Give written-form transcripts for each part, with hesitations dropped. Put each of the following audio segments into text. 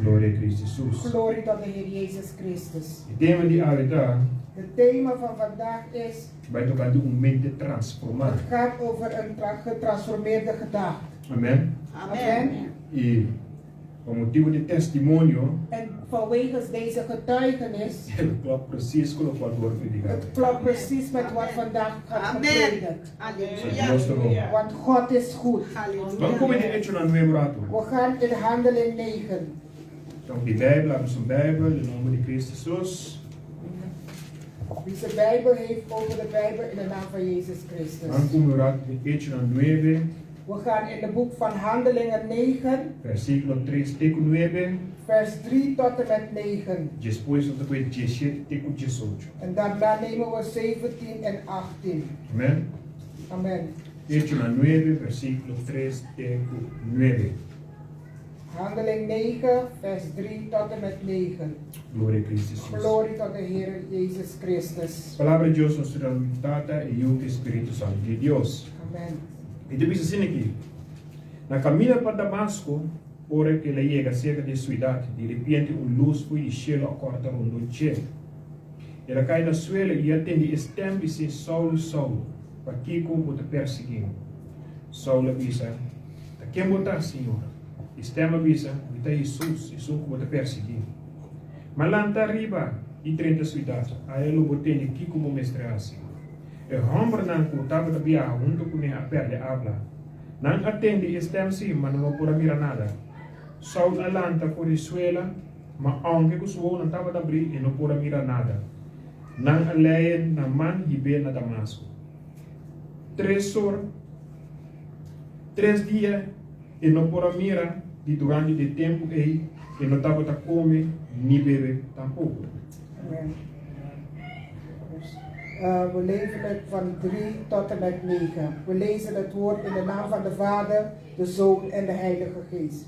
Gloria a Cristo Jesus. Glorie tot de Heer Jezus Christus. Het thema die avida, Het thema van vandaag is, bij tocar de mente transforma. het gaat over een getransformeerde gedachte. Amen. Amen. E o motivo de testemunho, En vanwege deze getuigenis, ele klopt precies com o qual wordt predicado. het klopt precies met wat vandaag gaat gepredikt. Halleluja. Want God is goed. Vamos começar a Hechos 9, rato. We gaan in Handeling 9. Então, de Bijbel, abra sua Bijbel, em nome de Cristo Jesus. Wie zijn Bijbel heeft, over de Bijbel in de naam van Jezus Christus. Vamos começar de Hechos 9, We gaan in het boek van Handelingen 9, versículo 3 teco 9. vers 3 tot en met 9. Depois, eu estou 17 teco 18. En daarna nemen we 17 en 18. Amen. Amen. Hechos 9, versículo 3 teco 9. Handeling 9, vers 3 tot en met 9. Glória a Cristo Jesus. Glorie tot de Heer Jezus Christus. A palavra de Deus nos tata e o Espírito Santo de Deus. Amen. E depois assim aqui. Na caminho para Damasco, ora que ele chega cerca de sua idade, de repente luz foi de cielo a corta rondo de cielo. Ele cai na suela e atende stem e se Saulo, Saulo, para que como te perseguindo. Saulo avisa, tá quem botar Senhor? Stem avisa, está Jesus, Jesus como te perseguindo. Mas lá está arriba, e 30 sua idade, a ele botei aqui como mestre assim. E homem não contava da via junto com ele a perde habla. Não atende stem sim, mas não pode mirar nada. Saul alanta por a suela, mas aunque o suor não estava a abrir e não pode mirar nada. Não aleia na man e bem na Damasco. 3 horas, 3 dias e não pode mirar de durante o tempo e não estava a comer nem beber tampouco. Amen. We lezen het van 3 tot en met 9. We lezen het woord in de naam van de Vader, de Zoon en de Heilige Geest.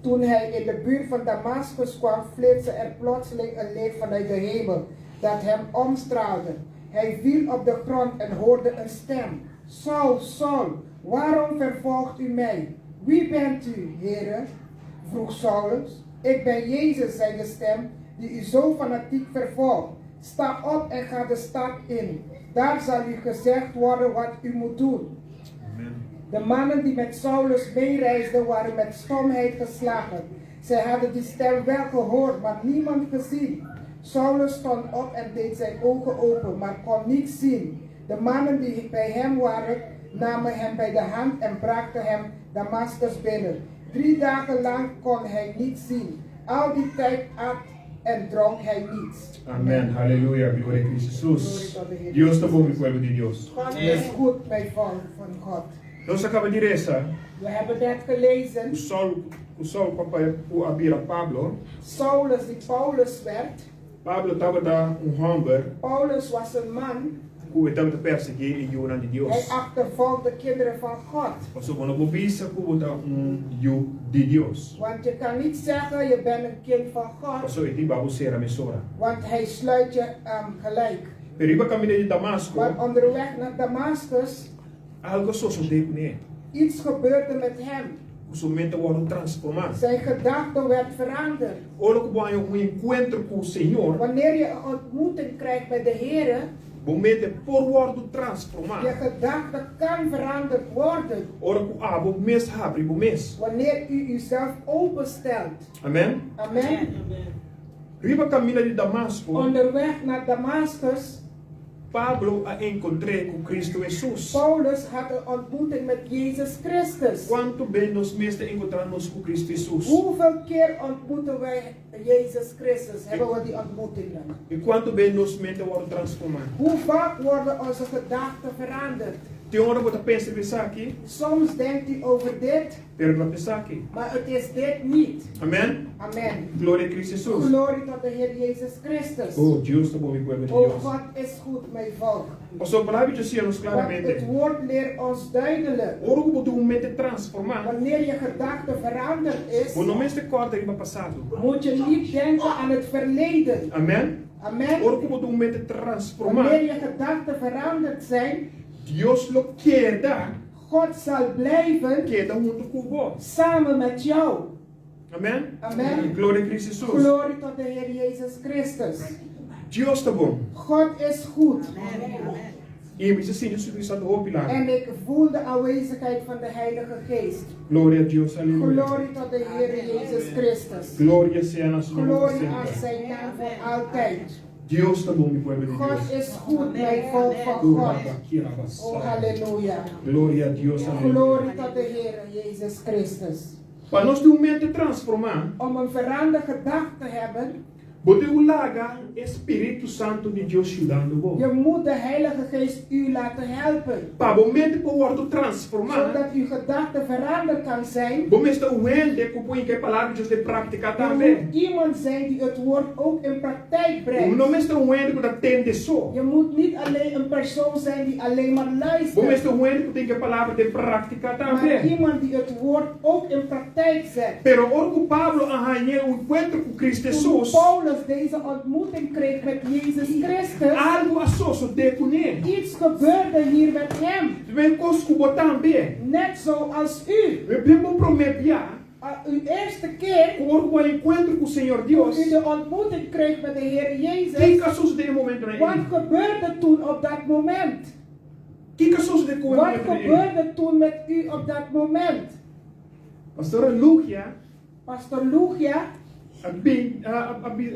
Toen hij in de buurt van Damascus kwam, flitste er plotseling een licht vanuit de hemel dat hem omstraalde. Hij viel op de grond en hoorde een stem. Saul, Saul, waarom vervolgt u mij? Wie bent u, Heere? Vroeg Saulus. Ik ben Jezus, zei de stem, die u zo fanatiek vervolgt. Sta op en ga de stad in. Daar zal u gezegd worden wat u moet doen. Amen. De mannen die met Saulus meereisden waren met stomheid geslagen. Zij hadden die stem wel gehoord, maar niemand gezien. Saulus stond op en deed zijn ogen open, maar kon niets zien. De mannen die bij hem waren, namen hem bij de hand en brachten hem Damascus binnen. 3 dagen lang kon hij niets zien. Al die tijd at en dronk hij niets. Amen. Halleluja. Gloria a Cristo Jesus. Deus está bom, meu povo de Deus. God is goed, mijn volk van God. Nós acabamos de ler, We hebben net gelezen. o Saul papai o abira Pablo. Saulus die Paulus werd. Pablo estava da homem Paulus was een man. que estava te perseguir e eu de Hij Deus. achtervolgde de kinderen van God. Passou quando o bisa como da eu de Deus. Want je kan niet zeggen je bent een kind van God. Passou e tiba você era mesora. Want hij sluit je gelijk. Periba caminho de Damasco. Maar onderweg naar Damascus, Algo só de com iets gebeurde met hem. O seu mente wordt transformado. Zijn gedachte werd veranderd. Ora que um encontro com o Senhor, Wanneer je een ontmoeting krijgt met de Heer, o mente por worden je transformado. gedachte kan veranderd worden. Ora que o mês abre, o mês. Wanneer u uzelf openstelt. Amém? Amen. Riba caminho de Damasco. Onderweg naar Damascus, Pablo a encontrei com Cristo Jesus. Paulus had een ontmoeting met Jezus Christus. Quanto bem nós mesmos encontramos com Cristo Jesus. Hoeveel keer ontmoeten wij Jezus Christus? Hebben we die ontmoetingen? E quanto bem nós mente worden transformados. Hoe vaak worden onze gedachten veranderd? Tem hora que você pensa aqui, Soms denkt u over dit, pero não pensa aqui. maar het is dit niet. Amém? Amen. Glória a Cristo Jesus. Glorie tot de Heer Jezus Christus. Oh, Deus está bom, meu povo de O Deus. God is goed, mijn volk. Pastor, palavra de Deus Want het claramente. woord leert ons duidelijk. Ora que você mente transformar. Wanneer je gedachte veranderd is, O nome este corta riba passado. moet je niet denken aan het verleden. Amém? Amen. Ora que você mente transformar. Wanneer je gedachten veranderd zijn, Deus lo queda. God zal blijven Queda junto com você. samen met jou. Amen. Amen. Glória a Cristo Jesus. Glorie tot de Heer Jezus Christus. Deus tá bom. God is goed. E me ensina sobre isso do pilar. En ik voel de aanwezigheid van de Heilige Geest. Glória a Deus, aleluia. Glorie tot de Heer Jezus Christus. Glória seja na sua Glorie aan zijn naam voor altijd. Deus tá bom, meu povo de God Deus. is goed, mijn volk van God. Oh, halleluja. Glória a Deus, aleluia. Glorie tot de Heer Jezus Christus. Para nós ter mente transformar, Om een veranderde gedachte te hebben, bote o laga Espírito Santo de Deus ajudando je você. moet de Heilige Geest u laten helpen. Para o mente poder transformar, Zodat uw gedachte veranderd kan zijn. bom está o ende que põe que a palavra de Deus de prática Er também. moet iemand zijn die het woord ook in praktijk O brengt. nome está o ende que atende só. Je moet niet alleen een persoon zijn die alleen maar Bom luistert. está o ende que tem que a palavra de prática Maar também. iemand die het woord ook in praktijk zet. Pero orco Pablo arranhou o encontro com Cristo Toen Jesus. Paulus deze ontmoeting kreeg met Jezus Christus, Algo associo de com ele. iets gebeurde hier met hem. Vem cosco também. Net zoals u. Eu bem prometo já. Uw eerste keer, Orco o encontro com o Senhor toen Deus. u de ontmoeting kreeg met de Heer Jezus, Que associo de momento na wat ele? gebeurde toen op dat moment? Que associo de com Wat ele? gebeurde toen met u op dat moment? Pastora Lucia, Pastor Lugia,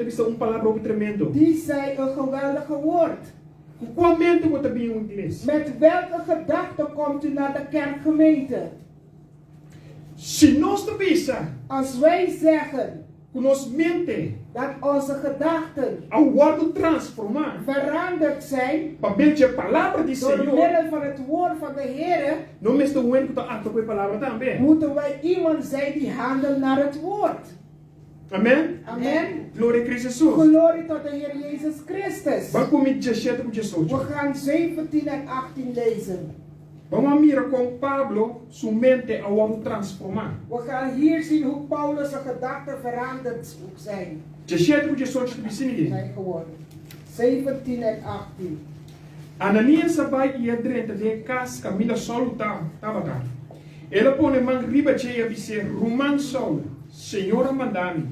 visto palavra tremendo. die zei een geweldige woord. Qual mente você bem em inglês? Met welke gedachte komt u naar de kerkgemeente? Se nós pensa Als wij zeggen com nossa mente dat onze gedachten ao word transformar, veranderd zijn para ver a palavra de door Senhor, middel van het woord van de Heer, não me estou vendo que está ato com a palavra também. moeten wij iemand zijn die handelt naar het woord. Amém? Amen. Glória a Cristo Jesus. Glorie tot de Heer Jezus Christus. Vamos comigo 17 com Jesus. We gaan 17 en 18 lezen. Vamos mirar com Pablo, sua mente ao word transformar. We gaan hier zien hoe Paulus' gedachten veranderd zijn. 17 com Jesus de Bicini. Zijn geworden. 17 en 18. Ananias sabai ia drenta de casa caminha solo tava cá. Ela põe man riba cheia de ser Roman Saul, Senhora mandami.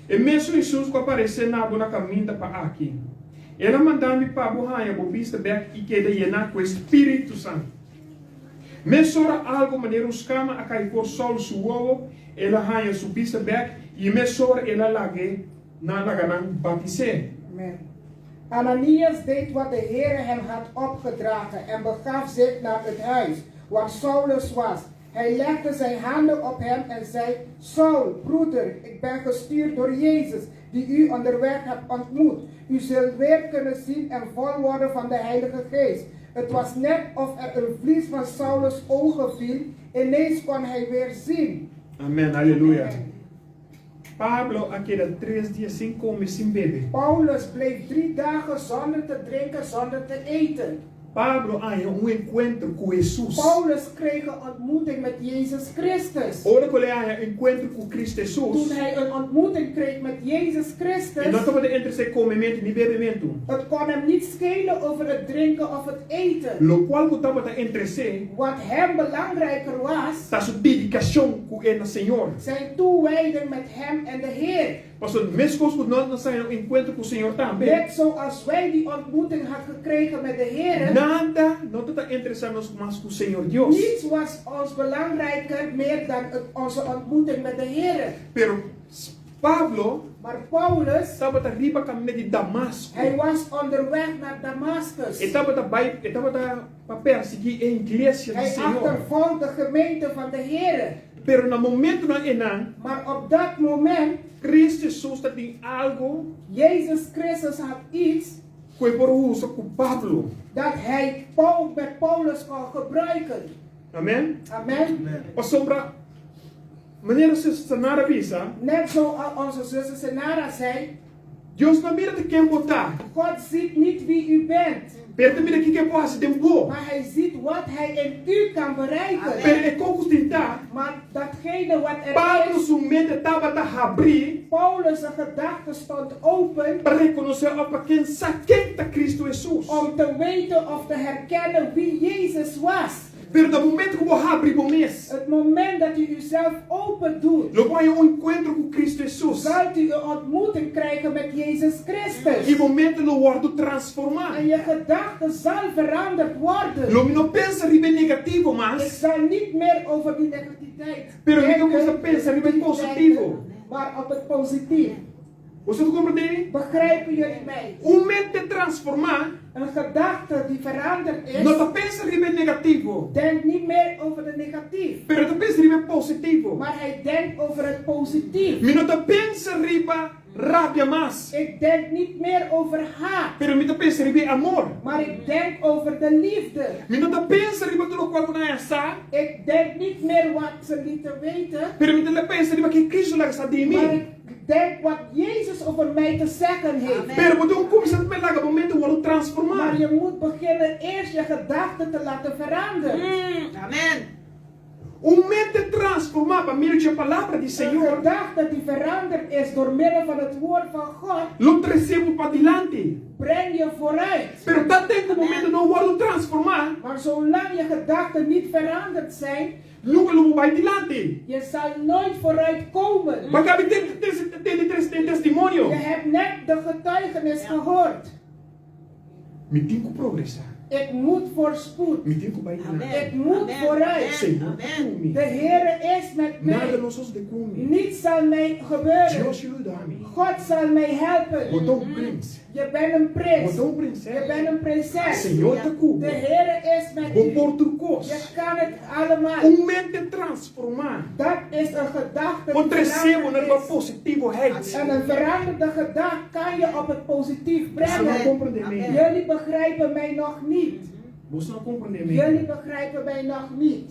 E mesmo Jesus que apareceu na bona caminha para aqui. Ela mandami para borraia bo vista back e que de na com Espírito Santo. Mesora algo maneiro os cama a cair por sol suovo, ela raia su vista back e mesora ela lage na laganan batise. Amen. Ananias deed wat de Heer hem had opgedragen en begaf zich naar het huis waar Saulus was. Hij legde zijn handen op hem en zei: Saul, broeder, ik ben gestuurd door Jezus, die u onderweg hebt ontmoet. U zult weer kunnen zien en vol worden van de Heilige Geest. Het was net of er een vlies van Saulus' ogen viel. Ineens kon hij weer zien. Amen, halleluja. Amen. Pablo, aquele 3 dias sem comer, sem beber. Paulus bleef 3 dagen zonder te drinken, zonder te eten. Pablo tinha encontro com Jesus. Paulus kreeg een ontmoeting met Jezus Christus. Ora que ele tinha encontro com Cristo Toen Jesus. hij een ontmoeting kreeg met Jezus E Christus, não estava entre ser comimento nem bebimento. het kon hem niet schelen over het drinken of het eten. Lo qual que estava entre si, Wat hem belangrijker was, está sua dedicação com ele, Senhor. zijn toewijding met hem en de Heer. Pastor, mesmo que nós não saímos encontro com o Senhor também. Net zoals wij die ontmoeting hadden gekregen met de Heer, Nada não está interessando mais com o Senhor Deus. niets was ons belangrijker meer dan onze ontmoeting met de Heer. Pero Pablo Maar Paulus, estava arriba caminho de Damasco. hij was onderweg naar Damascus. Ele estava para perseguir a igreja do Hij Senhor. achtervolgde de gemeente van de Heer. Pero no momento não é não. Maar op dat moment, Cristo Jesus tem algo Jezus Christus had iets que por uso com Pablo. dat hij met Paulus kon gebruiken. Amém? Amen. Para sombra, maneira se sanara visa, Net zoals onze zuster Senara zei, Deus não mira de quem botar. God ziet niet wie u bent, Pero também de quem pode de boa. maar hij ziet wat hij in u kan bereiken. Pero é como tentar. Maar datgene wat er Pablo is, sua mente estava a abrir Paulus' gedachte stond open para reconhecer para quem sabe quem está Cristo Jesus. om te weten of te herkennen wie Jezus was. Pero no momento que você abre o mês, Het moment dat u uzelf open doet, logo aí encontro com Cristo Jesus. zult u een ontmoeting krijgen met Jezus Christus. E momento no wordt transformado. En je gedachten zal veranderd worden. Logo não pensa ribe negativo, Ik mas zal niet meer over die negativiteit pero denken, não começa a pensar ribe positivo. maar op het positief. Você não compreende? Begrijpen jullie mij? Mente transformar, Een gedachte die veranderd is, não tá pensa ribe negativo, denkt niet meer over de negatief, pero tá pensa ribe positivo. maar hij denkt over het positief. Mi não tá pensa ribe rabia mas, Ik denk niet meer over haat, pero mi tá pensa ribe amor. maar ik denk over de liefde. Mi não tá pensa ribe tudo qual que não essa, Ik denk niet meer wat ze lieten weten, pero mi tá pensa ribe que Cristo lá está de maar mim. ik denk wat Jezus over mij te zeggen heeft. Pero você não começa a pensar no momento wordt Maar transformar. je moet beginnen eerst je gedachten te laten veranderen. Amen. Mente transformar para mim a palavra do Een Senhor. gedachte die veranderd is door middel van het woord van God, Lo recebo para dilante. breng je vooruit. Pero tá tempo momento não wordt transformar, Maar zolang je gedachten niet veranderd zijn, nunca lo vai dilante. je zal nooit vooruit komen. Mas cabe tem testemunho. Je hebt net de getuigenis gehoord. Me tenho que progressar. Ik moet voorspoed. Me tenho que vai dilante. Ik moet vooruit. Senhor, De Heer is met nada mij. nós somos de come. Niets zal mij gebeuren. Deus te dá-me. God zal mij helpen. Botou um prins. Je bent een prins. Botou um Je princesa. bent een prinses. Senhor te De cubo. Heer is met Vou u. pôr turcos. Je kan het allemaal. Mente transformar. Dat is een gedachte Vou die recebo veranderd na is. positividade. En een veranderde gedachte kan je op het positief Você não brengen. compreende mesmo. Jullie begrijpen mij nog niet. Você não compreende Jullie mesmo. begrijpen mij nog niet.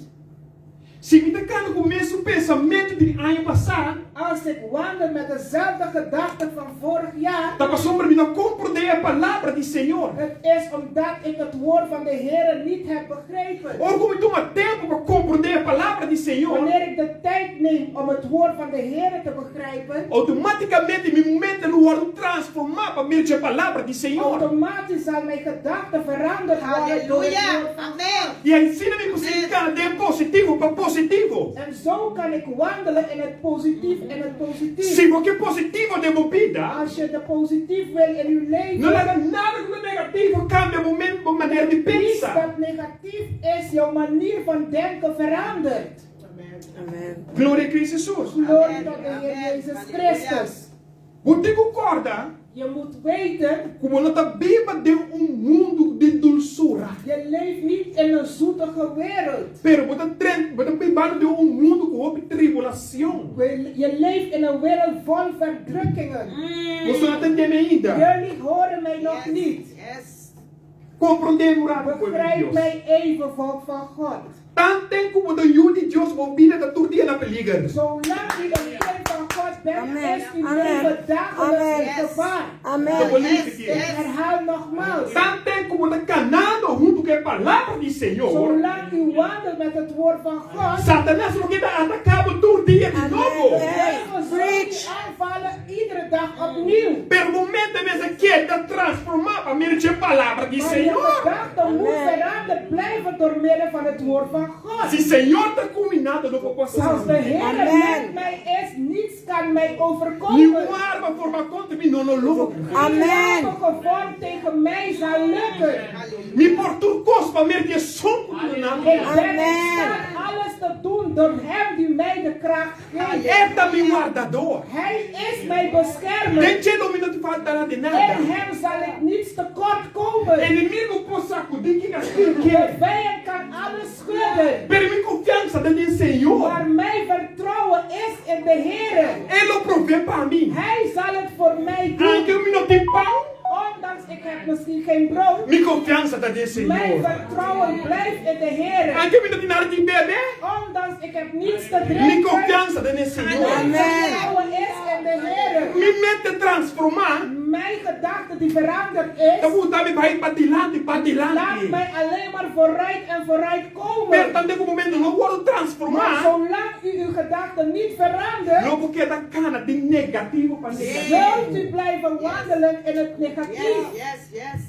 Se me tocar no começo o pensamento de ano passado, Als ik wandel met dezelfde gedachten van vorig jaar, estava sobre mim não compreender a palavra do Senhor. het is omdat ik het woord van de Heer niet heb begrepen. Ou como toma tempo para compreender a palavra do Senhor, Wanneer ik de tijd neem om het woord van de Heer te begrijpen, automaticamente minha mente não vai transformar para mim a palavra do Senhor. automatisch zal mijn gedachten veranderd worden door het Halleluja. woord van Amen. E ensina-me que você can de positivo para positivo. En zo kan ik wandelen in het positief en het positief. Se você positivo de vida, Als je de positief wil in uw leven, não leva nada que negativo cambia o momento, a maneira de iets pensar. dat negatief is, jouw manier van denken verandert. Amen. Glória a Cristo Jesus. Glorie tot de Heer Amen. Jezus Halleluja. Christus. Você concorda? Je moet weten, Como nós está viva de mundo de dulçura. je leeft niet in een zoetige wereld. Pero você viva de mundo com tribulação. Je leeft in een wereld vol verdrukkingen. Você não entende ainda? Jullie horen mij nog Yes. niet. Yes. Compreendemos o povo de Begrijp Deus. mij even, volk van God. Tanto como de Jude de Deus ouvida da turdia na peliga. Zolang u een kind van God bent, Amen. is uw Amen. leven dagelijks in Amen. gevaar. Amen. Yes. Ik Yes. herhaal nogmaals. Tanto como de canando junto com a palavra do Senhor. Zolang u wandelt met het woord van God, Satanás não quer atacar o turdia de novo. duivel zal u aanvallen iedere dag opnieuw. Pero momento mesmo que é transformar para mim a palavra do Maar je Senhor. gedachten moet veranderd blijven door middel van het woord van God. Se o Senhor está combinado, não vou passar. Als de Heer Amen. met mij is, niets kan mij overkomen. Nenhuma arma forma contra mim não luta. Amen. Geen gevormd tegen mij zal lukken. Me por tu cospa me de som no Ik nome. ben in Amen. staat alles te doen door Hem die mij de kracht geeft. Eta me guardador. Hij is mijn beschermer. Dente não me faltará de In nada. Hem zal ik niets tekort komen. Inimigo pode sacudir que De vijand kan alles schudden. Pero minha confiança no Senhor. Maar mijn vertrouwen is in de Heer. Ele provê para mim. Hij zal het voor mij Aunque doen. eu não tenho pão, Ondanks ik heb misschien geen brood. minha confiança está no Mijn Senhor. vertrouwen blijft in de Heer. Aunque eu não tenho nada de beber, Ondanks ik heb niets te minha drinken. confiança está no Senhor. Mijn vertrouwen is in de Heer. Me mente transformar. Mijn gedachte die veranderd Eu is, vou dar me para dilante, para laat dilante. mij alleen maar vooruit en vooruit Pero komen. também no momento não vou Maar transformar. zolang u uw gedachten niet verandert, Não porque da cana de negativo para zult negativo. u blijven wandelen in het negatief. Yes. Yes. Yes.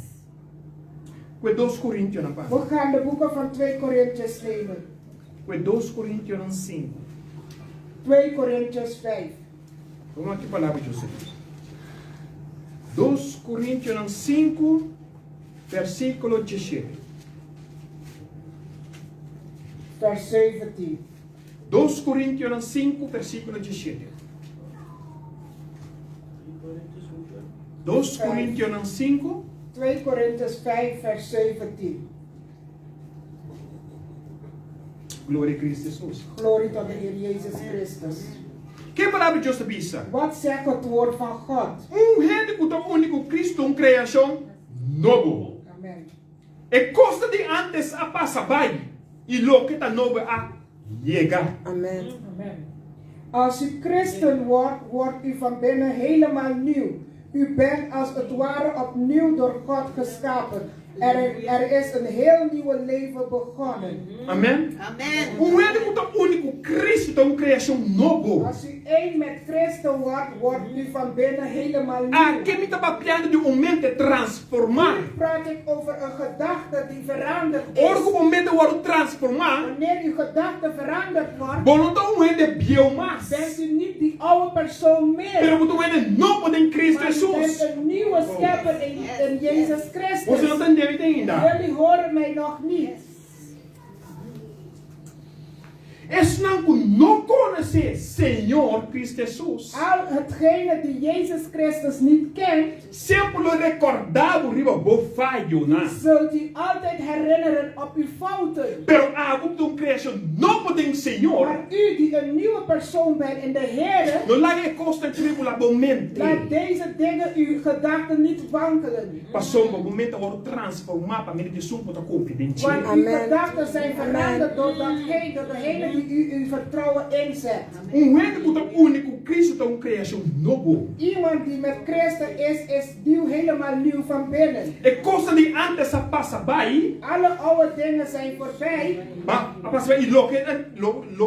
Kwe 2 Korinthiërs na pa. We gaan de boeken van 2 Korinthiërs nemen. Kwe 2 Korinthiërs 5. 2 Korinthiërs 5. Vamos aqui palavra de Deus. 2 Korinthiërs 5, versículo 17. Vers 17. 2 Korinthiërs 5, versículo 17. 2 Korinthiërs 5. 2 Korinthiërs 5, vers 17. Glória a Cristo Jesus. Glorie tot de Heer Jezus Christus. Que palavra de Deus bisa? Wat zegt het woord van God? Rende com o único Cristo, criação novo. Amen. E costa de antes a passar by. E lo que tá novo a llegar. Amen. Amen. Als u christen wordt, wordt u van binnen helemaal nieuw. U bent als het ware opnieuw door God geschapen. Er is een heel nieuw leven begonnen. Amém? Amen. Rende com o único Cristo, criação novo. Als u één met Christen wordt, wordt u van binnen helemaal nieuw. Aqui me tá papiando de mente transformar. Nu praat ik over een gedachte die veranderd Ora is. o momento wordt transformar. Wanneer uw gedachte veranderd wordt, Bono tá rende biomas. bent u niet die oude persoon meer. Pero boto rende novo em Cristo Maar u bent Jesus. een nieuwe schepper in Jezus Você Christus. não tá entendendo ainda? Jullie horen mij nog niet. Es não conhece Senhor Cristo Jesus. Al hetgene die Jezus Christus niet kent, Sempre lo recordava riba bo falho na. zult u altijd herinneren op uw fouten. Pero a criação novo tem Senhor. Maar u die een nieuwe persoon bent in de Heer, Não lá é constante la mente. laat deze dingen uw gedachten niet wankelen. Passou um momento agora transformar para mim de som para confidente. Want uw Amen. gedachten zijn veranderd door degene die u uw vertrouwen inzet. Rende com o único Cristo tem criação novo. Iemand die met Christus is nieuw, helemaal nieuw van binnen. E coisa de antes a passa by. Alle oude dingen zijn voorbij. Mas a passa by lo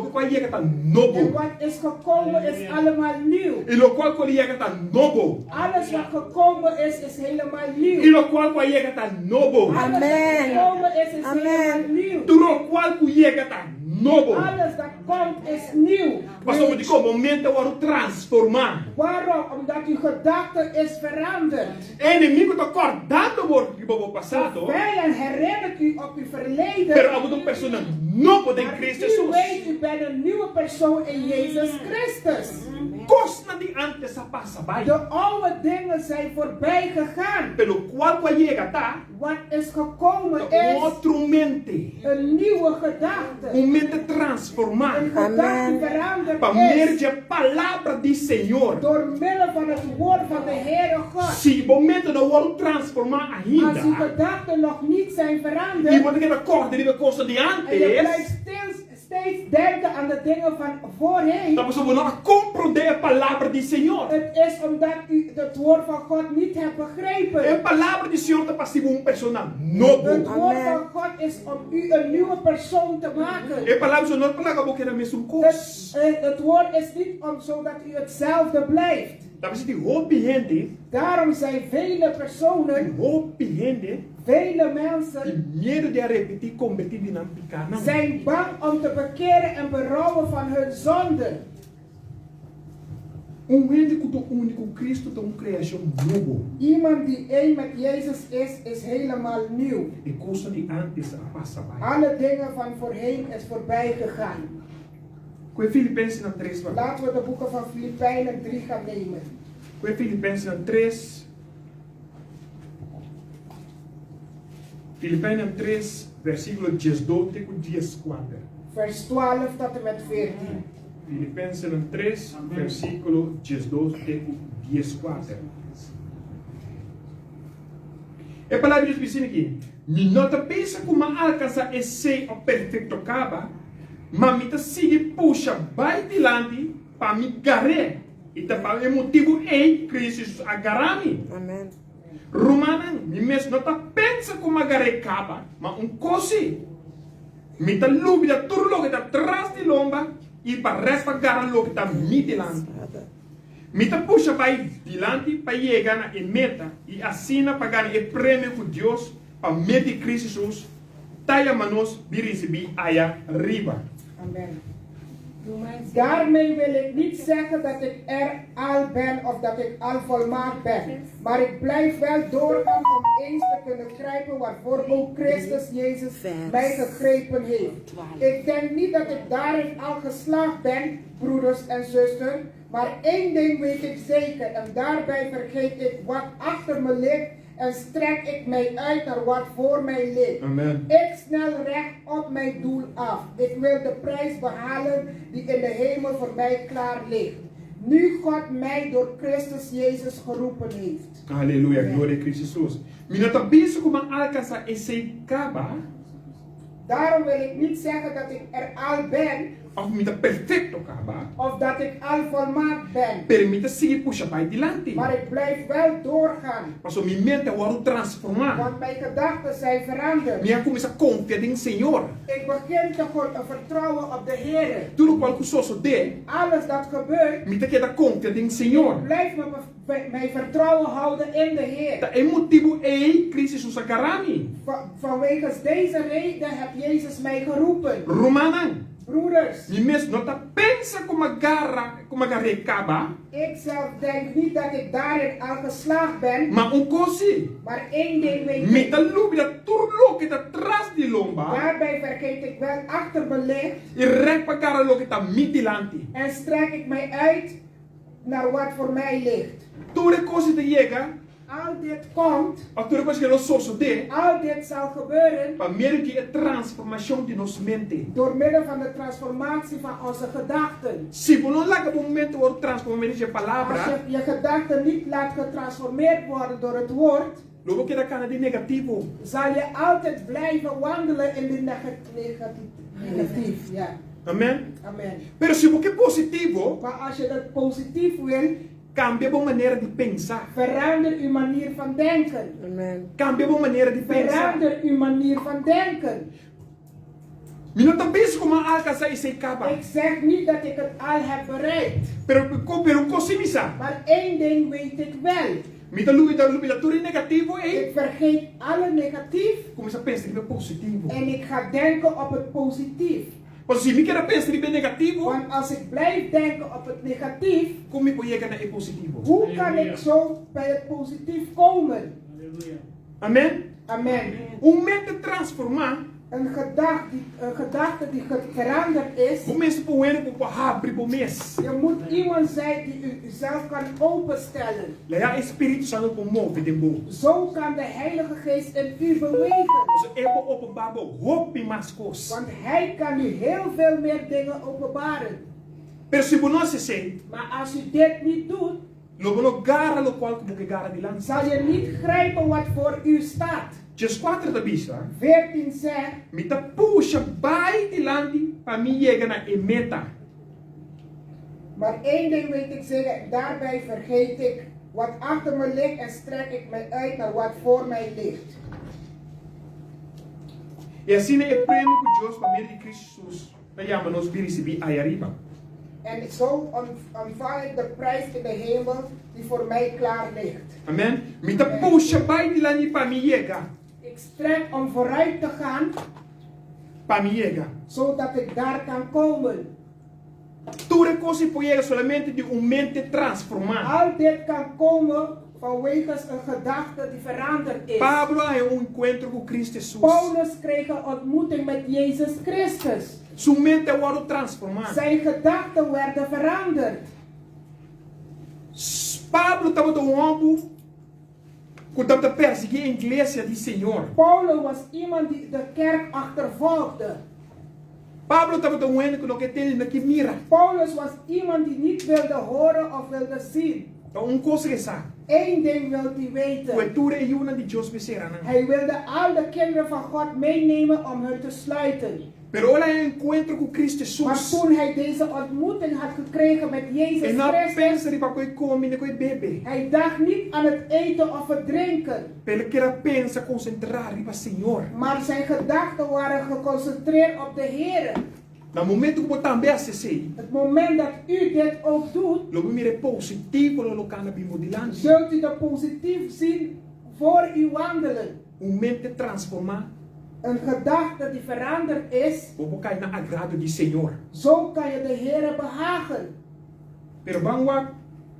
que qual chega tá En novo. wat is gekomen is allemaal nieuw. E lo qual chega tá novo. Alles wat gekomen is helemaal nieuw. E lo qual chega tá novo. Alles wat gekomen is Amen. helemaal nieuw. Tudo qual chega tá novo. Alles dat komt is nieuw. Passou de como momento agora transformar. Waarom? Omdat uw gedachte is veranderd. E inimigo tá acordando por que o passado. Vijand herinnert u op uw verleden. Pero a uma pessoa novo de Maar Cristo u Jesus. weet, u bent een nieuwe persoon in Jezus Christus. Costa de antes a passa by. De oude dingen zijn voorbij gegaan. Pelo qual chega tá Wat is gekomen is outro mente. een nieuwe gedachte. Mente transformar. Een gedachte die veranderd Para is merge a palavra de Senhor. door middel van het woord van de Heere God. Se o momento não wordt transformar Als uw ainda. gedachten nog niet zijn E veranderd você que acorda de coisa de en je blijft antes. steeds denken aan de dingen van voorheen. Então você não compreender a palavra de Senhor. Het is omdat u het woord van God niet hebt A begrepen. palavra de Senhor está passiva uma pessoa Het novo. woord van God is om u een nieuwe persoon te maken. A palavra do Senhor não fala que era a mesma coisa. Het woord is niet om zodat u hetzelfde blijft. Tá você tem roupa gente, Daarom zijn vele personen, roupa gente, vele e mensen medo de repetir convertido na picana. zijn bang om te bekeren en berouwen van hun zonden. Rende com o único Cristo tem criação novo. Iemand die één met Jezus is helemaal nieuw. E coisa de antes a passa by. Alle dingen van voorheen is voorbij gegaan. Com Filipenses na 3 vai. Laten we de boeken van Filipijnen 3 gaan nemen. Com Filipenses na 3. Filipenses 3, versículo 12 até 14. Vers 12 tot en met 14. Filipenses 3, versículo 12 até 14. A palavra de Deus diz aqui: não te pensa como alcançar esse perfeito caba, mas me sigue puxa vai dilante para me garrer e para o motivo em Cristo agarrar-me. Amen. Romana, me mesmo não te pensa como agarrar caba, mas coisa. Me te lubida tudo que está atrás de lomba e para resto agarrar lo que está me dilante. Me te puxa vai dilante para chegar na meta e assim para ganhar o prêmio que Deus van met die crisis, taya manos birisibi aya riba. Amen. Daarmee wil ik niet zeggen dat ik er al ben of dat ik al volmaakt ben. Maar ik blijf wel doorgaan om eens te kunnen grijpen waarvoor ook Christus Jezus mij gegrepen heeft. Ik denk niet dat ik daarin al geslaagd ben, broeders en zusters. Maar één ding weet ik zeker en daarbij vergeet ik wat achter me ligt en strek ik mij uit naar wat voor mij ligt. Amen. Ik snel recht op mijn doel af. Ik wil de prijs behalen die in de hemel voor mij klaar ligt. Nu God mij door Christus Jezus geroepen heeft. Halleluja, gloria a Christus. Minata biso kuma alcança esse caba. Daarom wil ik niet zeggen dat ik er al ben. Of minta perfecto caba. Of dat ik al volmaakt ben. Permita seguir puxa para adiante. Maar ik blijf wel doorgaan. Mas o minha mente wordt transformar. Want mijn gedachten zijn veranderd. Minha começa a confiar em Senhor. Ik begin te vertrouwen op de Heer. Tudo qual que sou de. Alles dat gebeurt. Minta que da confiar em Senhor. Blijf mijn vertrouwen houden in de Heer. Da emotivo e crisis usakarami. Vanwege deze reden heb Jezus mij geroepen. Romanan. Broeders, Mi mes nota pensa como garra caba. ik zelf denk niet dat ik daarin al geslaagd ben. Maar onkosi. Maar één ding weet ik. Mita lubi da turlo que ta tras di lomba. Daarbij vergeet ik wel achter me ligt. I rekpa gara lo que ta mitilanti. En strek ik mij uit naar wat voor mij ligt. Ture kosi te llega. Al dit komt. Ture kosi que lo soso de. Al dit zal gebeuren. Pa meio que a transformação de nos mente. Door middel van de transformatie van onze gedachten. Si vous non laga momento wordt transformeren je Als palabra. je gedachten niet laat getransformeerd worden door het woord. Logo que da cana de negativo. Zal je altijd blijven wandelen in de negatief. Ja. Amen. Amen. Pero si você positivo, Maar als je dat positief wil, cambia a maneira de pensar. verander uw manier van denken. Amen. Cambia a maneira de pensar. Verander uw manier van denken. Mino também se como alcançar esse caba. Ik zeg niet dat ik het al heb bereikt. Pero cosimisa. Maar één ding weet ik wel. Mita lubi da tudo negativo Ik vergeet alle negatief. começa a pensar que é positivo. En ik ga denken op het positief. Mas se me quer pensar que é negativo, Want als ik blijf denken op het negatief, como me chegar na é positivo? hoe kan ik zo bij het positief komen? Amen. Amen. Mente transformar. Een gedachte die veranderd is. Hoe mensen poëren op abrir o mês. Je moet iemand zijn die uzelf kan openstellen. Lá Espírito Santo promove de boa. Zo kan de Heilige Geest in u bewegen. Ze hebben openbaar hoop in maskos. Want Hij kan u heel veel meer dingen openbaren. Pero se você não se sente, Maar als u dit niet doet, logo no gara lo qual como que gara de lá. zal je niet grijpen wat voor u staat. Just 4 da bicha. 14 zegt, Me tá puxa vai de landi para mim chegar na meta. maar één ding weet ik zeker, daarbij vergeet ik wat achter me ligt en strek ik mij uit naar wat voor mij ligt. E assim é o prêmio que Deus para meio de Cristo nós chamamos de receber aí arriba. En zo ontvang ik de prijs in de hemel die voor mij klaar ligt. Amen. Me tá puxa vai de landi para mim chegar. Ik strek om vooruit te gaan, Para mim chegar. zodat ik daar kan komen. Tudo coisa pode solamente de mente transformar. Al dit kan komen vanwege een gedachte die veranderd is. Pablo é encontro com Cristo Jesus. Paulus kreeg een ontmoeting met Jezus Christus. Sua mente wordt transformada. Zijn gedachten werden veranderd. Pablo estava do ombro quando estava perseguindo a igreja do Senhor. Paulus was iemand die de kerk achtervolgde. Pablo estava do ombro quando que tem que mira. Paulus was iemand die niet wilde horen of wilde zien. Então coisa que sabe. Eén ding wil hij weten. Cultura é uma de Deus becerana. Hij wilde al de kinderen van God meenemen om hen te sluiten. Pero olha o encontro com Cristo Maar Jesus. toen hij deze ontmoeting had gekregen met Jezus E não Christus, pensa de para coi come nem coi bebe. hij dacht niet aan het eten of het drinken. Ele quer pensa concentrar riba Senhor. Maar zijn gedachten waren geconcentreerd op de Heer. No momento que também acessei, Het moment dat u dit ook doet, logo mire positivo lo locana bimodilante. zult u de positief zien voor u wandelen. mente transforma. Een gedachte die veranderd is, Bobo kay na agrado di Señor. zo kan je de Heer behagen. Pero bangwa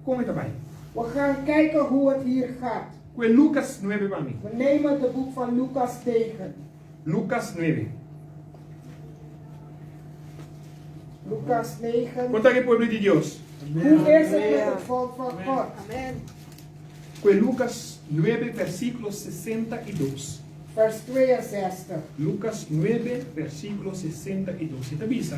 kung ito bay. We gaan kijken hoe het hier gaat. Kwe Lucas 9 bami. We nemen het boek van Lucas tegen. Lucas 9. Lucas 9. Conta que pueblo de Dios. Hoe is het met het volk van God? Amen. Kwe Lucas 9 versículo 62. Vers 62. Lucas 9 versículo 62. Ita bisa.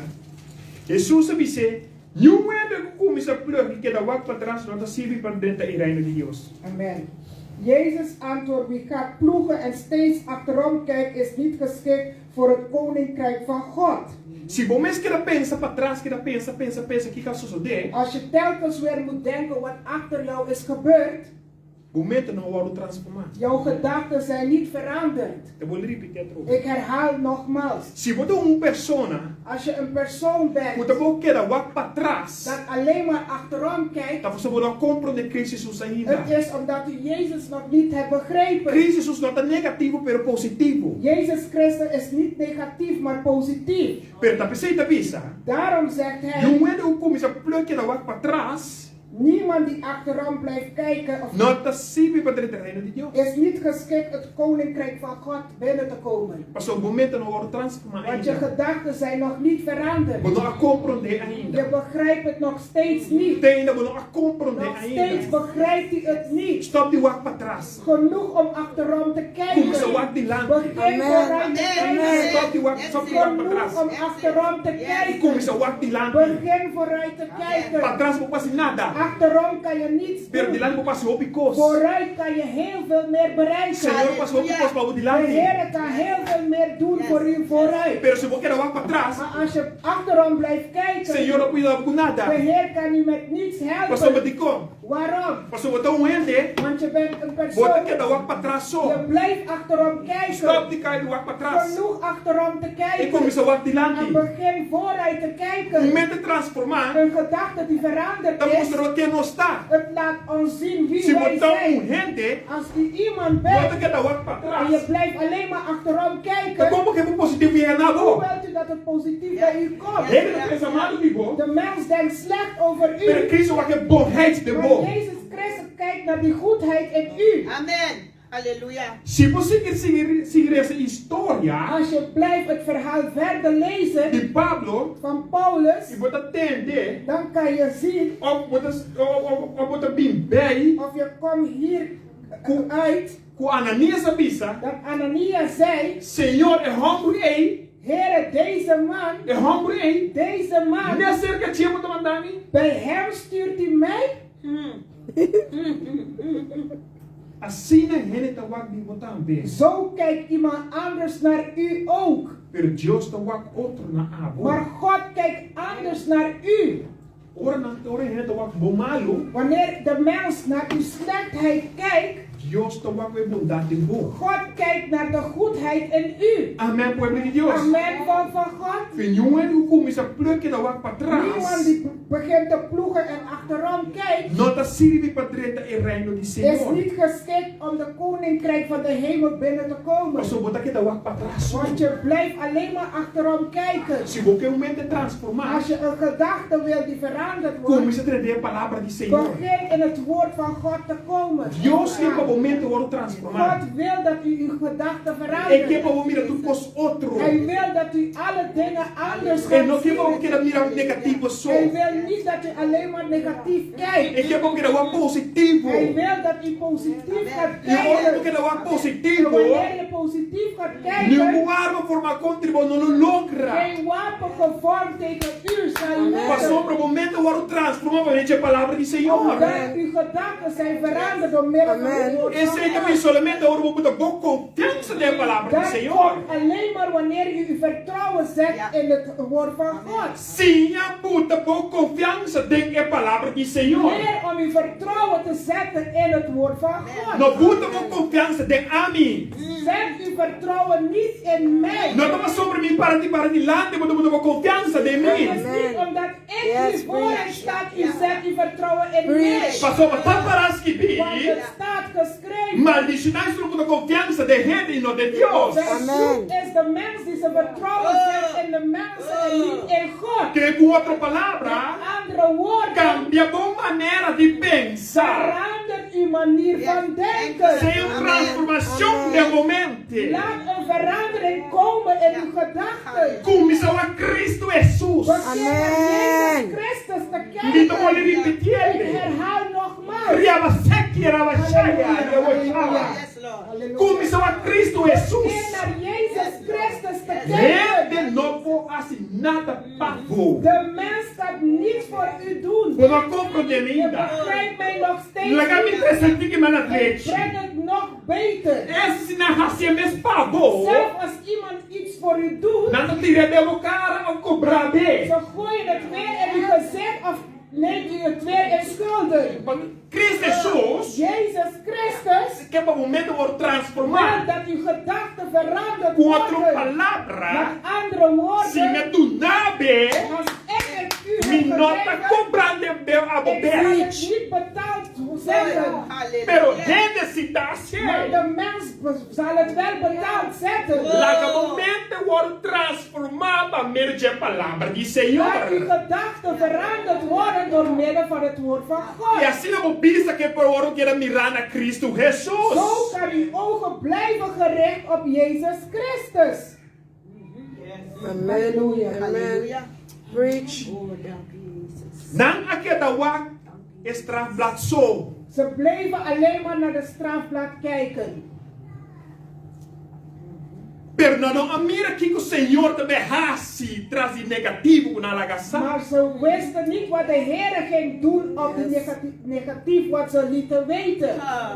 Jesus disse, "Nieuw hebben gekomen is een plug que da wak patras nota sibi para dentro e reino de Dios." Amen. Jezus antwoordt, wie gaat ploegen en steeds achterom kijkt, is niet geschikt voor het Koninkrijk van God. Se bom mês que da pensa para trás, que da pensa que ka suceder, Als je telkens weer moet denken wat achter jou is gebeurd, momento não vou transformar. jouw gedachten zijn niet veranderd. Eu vou repetir outro. Ik herhaal nogmaals. Se você persona, Als je een persoon bent você vou que da wak para trás, dat alleen maar achterom kijkt, tá você vou compreender crisis sus ainda. het is omdat u Jezus nog niet hebt begrepen. Crisis sus não tá negativo pero positivo. Jezus Christus is niet negatief, maar positief. Pero tá pensei bisa. Daarom zegt hij, Nieuw hebben kom is een pluk que da wak para trás. niemand die achterom blijft kijken of Nota sibi para dentro e reino de Dios. is niet geschikt het Koninkrijk van God binnen te komen. Mas o momento não vou transformar Want je ainda. gedachten zijn nog niet veranderd. Vou não compreender ainda. Je begrijpt het nog steeds niet. Ainda vou não compreender Nog steeds ainda. begrijpt u het niet. Stop die wak para trás. Genoeg om achterom te Kom ze kijken. wak die land. Begin vooruit te kijken. Stop die wak para Genoeg trás. om achterom te Kom kijken. ze wak die land. Begin vooruit te Para kijken. trás não passa nada. Achterom kan je niets Pero die doen. land não passa op ikos. Vooruit kan je heel veel meer bereiken. Senhor passa op ikos para o die De land. Heer kan heel veel meer doen voor u vooruit. Pero se você quer wak para trás, Maar als je achterom blijft kijken, Senhor não cuida com de nada. Heer kan u met niets Passou para helpen. die kom. Waarom? Passou para um ente. Want je bent een Bota persoon. que da wak para trás Je só. blijft achterom kijken. Stop die kai die wak para trás. Genoeg achterom te E kijken. começa a wak die En land. begin vooruit te kijken. Mente transformar. Een gedachte die veranderd Dan is. mostra que não está. Het laat ons zien wie Se wij botar zijn. gente, Als u iemand bota bent que da wak para en je trás. blijft alleen maar achterom Então kijken, como que é positivo e na hoe boa? wilt u dat het positief bij u komt? Ele não pensa mal do que bom. De mens denkt slecht over Pero u. Cristo vai que borrete de Maar bom. Jezus Christus kijkt naar die goedheid in u. Amen. Halleluja. Se você quer seguir essa história Als je blijft het verhaal verder lezen de Pablo, van Paulus, e bota tende, dan kan je zien ou bota bem bem, of je komt hier uit com Ananias a bisa, dat Ananias zei, Senhor é hungry, Heere, deze man, é hungry, deze man, nem cerca tinha muito mandani. bij hem stuurt u mij? Assim na gente tá wak de botar bem. Zo kijkt iemand anders naar u ook. Pero Deus tá wak outro na abo. Maar God kijkt anders naar u. Ora gente tá wak bomalo, Wanneer de mens naar uw slechtheid kijkt, Deus tá wak we bondade bom. God kijkt naar de goedheid in u. Amen, pueblo de Deus. Amen, volk van God. Venham o começa a plukke da wak para Niemand trás. die begint te ploegen en achterom kijkt, Nota sirve para treta e reino de is Senhor. niet geschikt om de koninkrijk van de hemel binnen te komen. Mas eu botar que da wak para trás. Want je blijft alleen maar achterom kijken. Se você mente transformar, Als je een gedachte wil die veranderd wordt, começa a trazer a palavra de Senhor. begin in het woord van God te komen. Deus quer para o momento o God transformar. wil dat u uw gedachten E quer verandert. para o mira tudo cos outro. Hij wil dat u alle dingen anders E gaat não quer para o zien. que mira negativo só. Hij wil niet dat u alleen maar negatief E kijkt. quer para o que da positivo. Hij wil dat u positief gaat E olha kijken. porque da En positivo. wanneer je positief gaat kijken, Nenhum arma forma contribuir não logra. geen wapen gevormd tegen u zal Passou lukken. para o momento o transformar para a gente a palavra de Senhor. Omdat uw gedachten zijn veranderd door middel van het woord van Esse aí também God. solamente agora vou botar boa confiança na palavra do Dat Senhor. komt alleen maar wanneer u uw vertrouwen zet in het woord van God. Sim, a puta boa confiança tem a palavra do Senhor. Leer om uw vertrouwen te zetten in het woord van God. Não puta boa confiança tem a mim. Zet uw vertrouwen niet in mij. Não toma sobre mim para de lado, mas boa boa confiança de Het mim. is niet omdat ik hier voor u sta, u zet uw vertrouwen in mij. Passou para taparás que Want bi. het staat geschreven. Mas dice, nós não temos confiança de gente e não de Deus. Verzoek is de mens die zijn vertrouwen zet in de mensen en niet in God. Que com outra palavra, Andere woorden, cambia a maneira de pensar. verandert uw manier van denken. Sem transformação de mente. Laat een verandering komen in uw gedachten. Comissão a Cristo Jesus. Begin Jezus Christus te Niet om kijken. te repeteren. Ik herhaal nogmaals. Criava seque, era baixaia, eu achava. Yes, Lord. Comissão a Cristo Begin Jesus. naar Jezus Christus te Rede kijken. novo assinada pavor. De mens kan niets voor u doen. Eu não compreendo Je ainda. begrijpt mij nog steeds Laga me niet. presente que me na Ik frente. breng het nog beter. Esse se na racia mes pavor. Zelf als iemand iets voor u doet, Não tira de cara ao cobrar bem. zo gooi je het weer in uw gezicht of neemt u het weer in schulden. Cristo Jesus. Jezus Christus Que para o momento vou wil transformar. dat uw gedachten veranderd Com outra worden. palavra. Met andere Se me woorden, tu nabe. als ik het u Me heb nota gegeven, cobrando a ik zal het bobeira. niet betaald zetten. Pero Hallelujah. gente se dá Maar cheio. de mens zal het wel betaald zetten. Laga momento vou transformar para meio de palavra de Laat uw Senhor. gedachten veranderd worden door middel van het woord van God. E assim eu pensa que por hora queira mirar na Cristo Jesus. Zo kan uw ogen blijven gericht op Jezus Christus. Halleluja. Hallelujah. Preach. Oh, dank u, Jezus. Não aquela wak strafblad zo. Ze bleven alleen maar naar de strafblad kijken. Perdão, a mira que o Senhor também raci traz negativo na lagação. Maar ze wisten niet wat de Heer ging doen op de negatief wat ze lieten weten. Ah.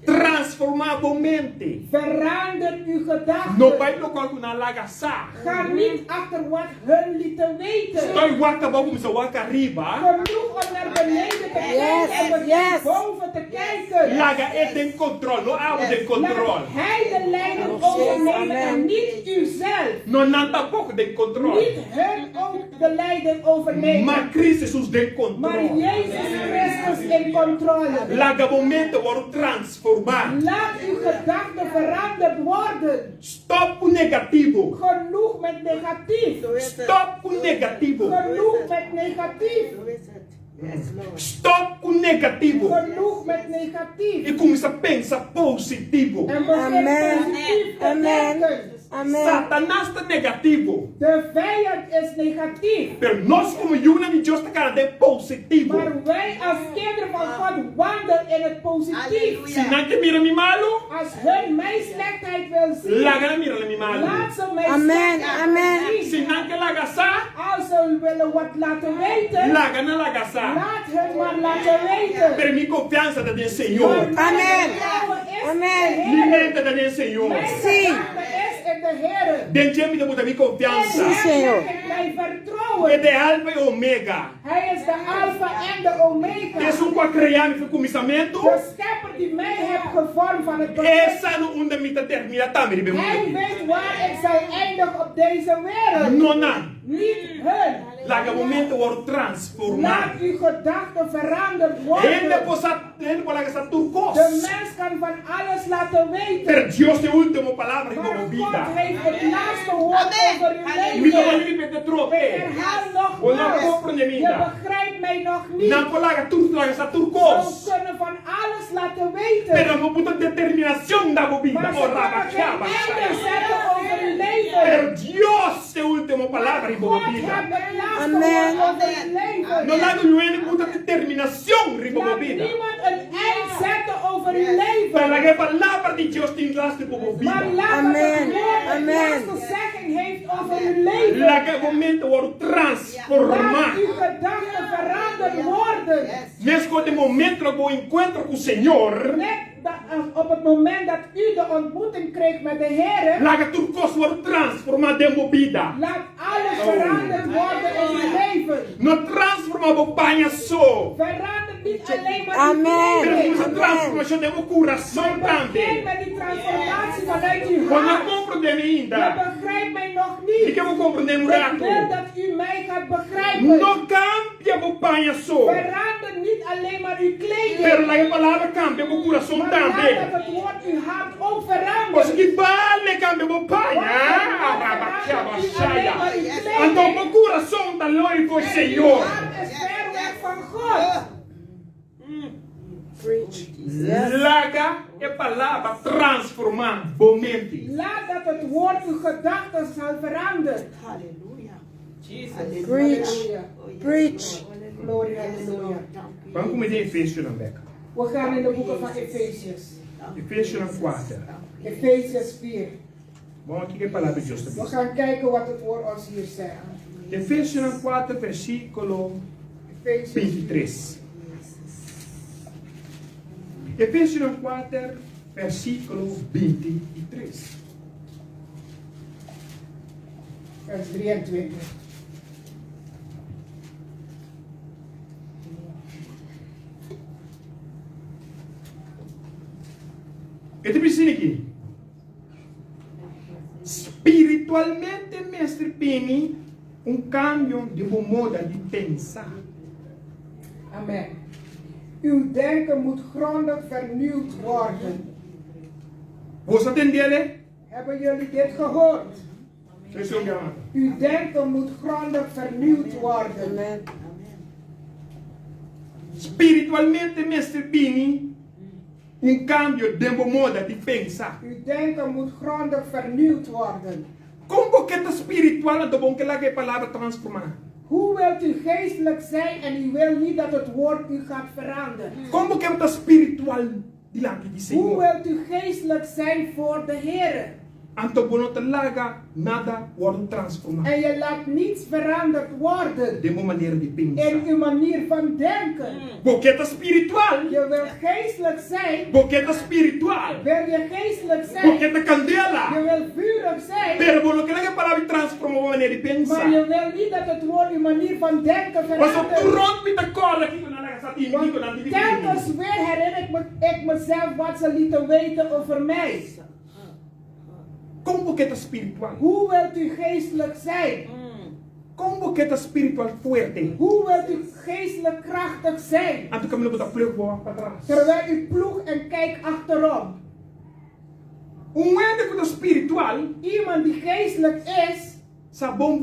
Transformar a mente. Verander uw gedachten. Não vai tocar na lagação. Ga niet achter wat hun lieten weten. Então waka vamos começar waka arriba. Genoeg om naar beneden te kijken en begin boven te kijken. Laga é tem controle, não há de controle. Laat hij de leiding overnemen en niet uzelf. Não não tampouco de controle. Niet hun ook de leiding overnemen. Mas Cristo Jesus de Maar controle. Jezus Christus in controle. Laga momento wordt transformar. Laat uw gedachten veranderd worden. Stop com negativo. Genoeg met negatief. Zo is het. Stop com negativo. Genoeg met negatief. Zo is het. Yes, Lord. Stop com negativo. Genoeg met negatief. E começa a pensar positivo. En begin Amen. positief te Amen. denken. Amen. Satanás está negativo. De vijand is negatief. Pero nós como Juna de Deus está de positivo. Maar wij als kinderen van God wandelen in het positief. Se não te mira mi malo, Als hun mijn slechtheid wil zien, laga mira mi malo. laat ze mijn Amen, slechtheid amen. Se zien. não que laga sa, Als ze willen wat laten weten, laga na laga sa. laat hun maar laten weten. Per mi confiança da del Maar Senhor. mijn Amen. vertrouwen is Amen. de Mi Heer. mente da del Senhor. Mijn Sim. gedachte is in de Heer. Den dia me deu mi En confiança. Sim, Senhor. Hij heeft mij É vertrouwen. de alfa e omega. Hij is de alfa en de omega. Esse um para criar meu começamento. De schepper die mij heeft gevormd van het begin. Essa não onde me tá termina também de Hij bem. weet waar ik zal eindigen op deze wereld. Nona, Niet hun. laga momento wordt transformar. Laat uw gedachten veranderd Ele worden. pode laga sa turcos. De mens kan van alles laten weten. Per Deus de última palavra em Maar minha God vida. heeft het laatste woord over uw Me dá leven. livre de Ik trope. herhaal Vou não nogmaals. compreender Je ainda. begrijpt mij nog niet. Não pode laga tudo laga sa We turcos. kunnen van alles laten weten. Pero não puta determinação da Maar bobina. ze Oh, kunnen geen rabachaba. einde zetten over uw leven. Per Deus de última palavra em God minha heeft vida. het laatste Amen. woord over uw leven. Não laga não puta determinação em minha Laat vida. niemand een eind zetten over uw leven. Para laga palavra de Deus tem laste por minha Maar vida. laat Amen. het woord het Amen. laatste zegging heeft over uw leven. Laga momento wordt Laat transformar. uw gedachten veranderd worden. Mesmo de momento que eu encontro com o Senhor, Op het moment dat u de ontmoeting kreeg met de Heer, laga turcos wordt transformado em vida. laat alles veranderd worden in uw leven. Não transforma a banha só. Verandert niet alleen maar Amen. uw Temos a leven. transformação de meu coração Begin também. met die transformatie vanuit uw Quando eu hart. compreender Je ainda, begrijpt mij nog e niet. que eu vou compreender um Ik wil rato. dat u mij gaat begrijpen. Não can cambia mo paña so. Verander niet alleen maar uw kleding. Pero la palabra cambia mo corazón Maar laat también. dat het woord uw hart ook verandert. Pues que vale cambia mo paña. Então mo corazón tan longe do Senhor. Uw hart is ver weg van God. Preach. Laga é palavra transformar mente. Laat dat het woord uw gedachten zal veranderen. Hallelujah. Jesus. Preach. Halleluja. Preach. Glory, halleluja. Vamos começar em Efésios na beca. We gaan in de boeken van Efesiërs. Efésios 4. Efesiërs 4. Vamos aqui que a palavra de Deus We está. gaan kijken wat het woord ons hier zegt. Efésios 4, versículo Efesiërs 4, 23. Efésios 4, versículo 23. vers 23. Eu te preciso aqui. Espiritualmente, mestre Pini, cambio de modo de pensar. Amen. Uw denken moet grondig vernieuwd worden. Você entendeu? Hebben jullie dit gehoord? Fechou minha mão. Uw denken moet grondig vernieuwd worden. Amen. Espiritualmente, mestre Pini, cambio de modo de pensar. Uw denken moet grondig vernieuwd worden. Como que é espiritual do bom que lá que a palavra transformar? Hoe wilt u geestelijk zijn en u wil niet dat het woord u gaat veranderen? Como que é espiritual diante de Hoe Senhor? wilt u geestelijk zijn voor de Heer? Anto bono te laga nada wordt transformado. En je laat niets veranderd worden De uma maneira de in pensar. uw manier van denken. Porque é espiritual. Je wilt geestelijk zijn. Porque é espiritual. Wil je geestelijk Porque zijn? é candela. Je wilt vurig zijn. Pero bono que lá que a palavra transforma uma maneira de Maar pensar. je wil niet dat het woord uw manier van denken Mas o verandert. turont me te corre aqui quando ela está te Want telkens weer herinner ik mezelf wat ze lieten weten over mij. Como que é espiritual? Hoe wilt u geestelijk zijn? Como que é espiritual fuerte? Hoe wilt u geestelijk krachtig zijn? Anto que me lo botar plug para trás. Terwijl u ploegt en kijkt achterom. Homem espiritual, Iemand die geestelijk is, sa bom,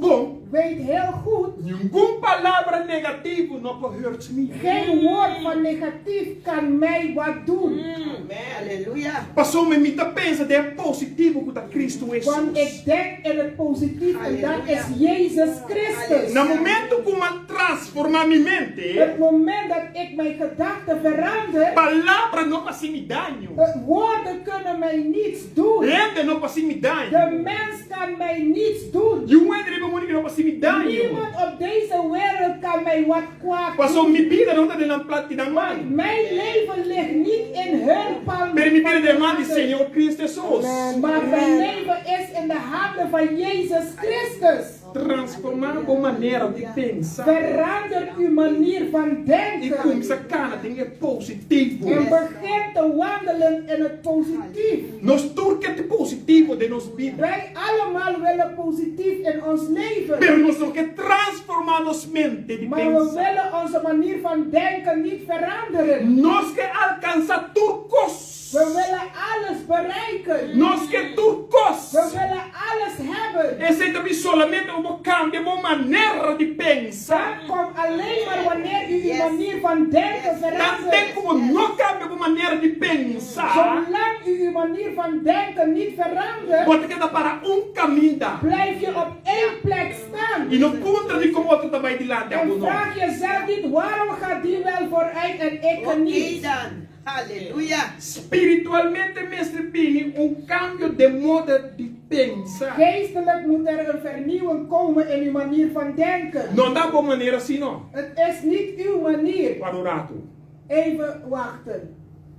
weet heel goed, nenhuma palavra negativa não pode me. geen woord van negatief kan mij wat doen. Amen. Hallelujah. Passou me mita pensa de positivo que Cristo é. Want ik denk in het positief en dat is Jezus Christus. No momento como transforma minha mente, Het moment dat ik mijn gedachten verander, palavra não passa me dano. woorden kunnen mij niets doen. Rende não passa me dano. De mens kan mij niets doen. E o endre me que não passa me dano. Niemand op deze wereld kan mij wat kwaad Passou doen. me vida não tá de na plata da mão. Mijn leven ligt niet in hun palmen. Permitir de mão de Senhor Cristo Jesus. Maar mijn leven is in de handen van Jezus Christus. Transformar a maneira de pensar. Verander uw manier van E denken. começa a cara tem é positivo. En begin te wandelen in het positief. Nós tudo que é positivo de nos vida. Wij allemaal willen positief in ons leven. Pero nós não quer transformar nos mente de Maar we pensar. willen onze manier van denken niet veranderen. Nós quer alcançar turcos. We willen alles bereiken. Nós quer turcos. We willen alles hebben. Esse é solamente um cambio, uma maneira de pensar. Dat komt alleen maar wanneer u uw manier van denken Tanto verandert. como não cambia uma maneira de pensar, Zolang u uw manier van denken niet verandert, você quer dar para caminho. blijf je op één plek staan. E não conta de como outro também de lá. En vraag jezelf niet, waarom gaat die wel vooruit en ik Oké niet? dan. Hallelujah. Espiritualmente, mestre Pini, cambio de modo de pensar. Geestelijk moet er een vernieuwing komen in uw manier van denken. Não dá boa maneira assim, não. Het is niet uw manier. Para o rato. Even wachten.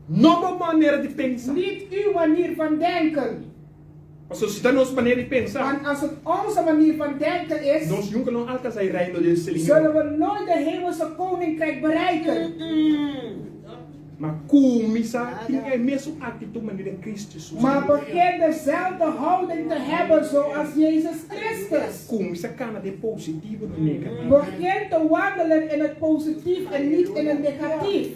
Não boa maneira de pensar. Niet uw manier van denken. Mas se está nossa maneira de pensar, Want als het onze manier van denken is, nós nunca não alcançaremos o reino do zullen Senhor. we nooit de hemelse koninkrijk bereiken. Maar komisa, ging hij meer zo attitude met de Christus. Maar begin dezelfde houding te hebben zoals Jezus Christus. Komisa kan de positieve en negatieve. Begin te wandelen in het positief en niet in het negatief.